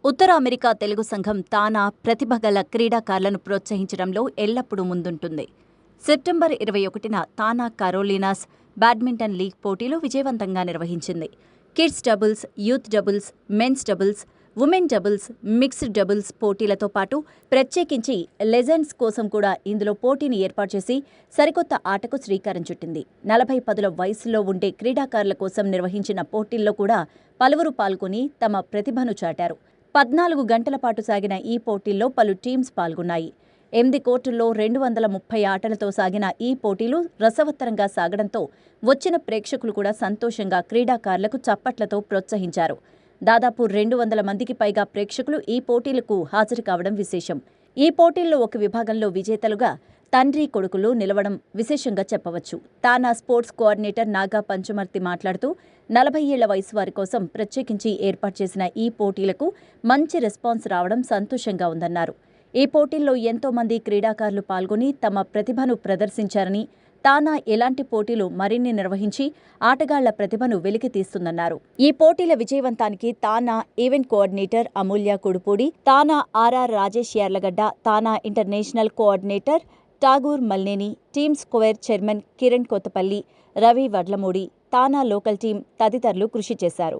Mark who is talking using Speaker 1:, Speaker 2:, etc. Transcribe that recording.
Speaker 1: ఉత్తర America Telugu సంఘం తానా ప్రతిభగల క్రీడాకారులను ప్రోత్సహించడంలో ఎల్లప్పుడూ ముందుంటుంది. సెప్టెంబర్ 21న తానా కరోలినాస్ బ్యాడ్మింటన్ లీగ్ పోటీలు విజయవంతంగా నిర్వహించింది. Kids doubles, youth doubles, men's doubles, women doubles, mixed doubles పోటీలతో పాటు ప్రత్యేకించి లెజెండ్స్ కోసం కూడా ఇందులో పోటీని ఏర్పాటు చేసి సరికొత్త ఆటకు శ్రీకారం చుట్టింది. 40 పదుల వయసులో ఉండే క్రీడాకారుల కోసం నిర్వహించిన పోటీల్లో కూడా పలువురు పాల్గొని తమ ప్రతిభను చాటారు. 14 గంటల పాటు సాగిన ఈ పోటీల్లో పలు టీమ్స్ పాల్గొన్నాయి. 8 కోర్టుల్లో 230 ఆటలతో సాగిన ఈ పోటీలు రసవత్తరంగా సాగడంతో వచ్చిన ప్రేక్షకులు కూడా సంతోషంగా క్రీడాకారులకు చప్పట్లతో ప్రోత్సహించారు. దాదాపు 200 మందికి పైగా ప్రేక్షకులు ఈ పోటీలకు హాజరు కావడం విశేషం. ఈ పోటీల్లో ఒక విభాగంలో విజేతలుగా తండ్రి కొడుకులు నిలవడం విశేషంగా చెప్పవచ్చు. తానా స్పోర్ట్స్ కోఆర్డినేటర్ నాగా పంచుమర్తి మాట్లాడుతూ 40 ఏళ్ల వయసు వారి కోసం ప్రత్యేకించి ఏర్పాటు చేసిన ఈ పోటీలకు మంచి రెస్పాన్స్ రావడం సంతోషంగా ఉందన్నారు. ఈ పోటీల్లో ఎంతో మంది క్రీడాకారులు పాల్గొని తమ ప్రతిభను ప్రదర్శించారని, తానా ఎలాంటి పోటీలు మరిన్ని నిర్వహించి ఆటగాళ్ల ప్రతిభను వెలికితీస్తుందన్నారు. ఈ పోటీల విజయవంతానికి TANA event coordinator Amulya Kudupudi, TANA RR Rajesh Yarlagadda, TANA international coordinator Tagore Malneni, team square chairman Kiran Kothapalli, Ravi Vadlamudi, TANA local team తదితరులు కృషి చేశారు.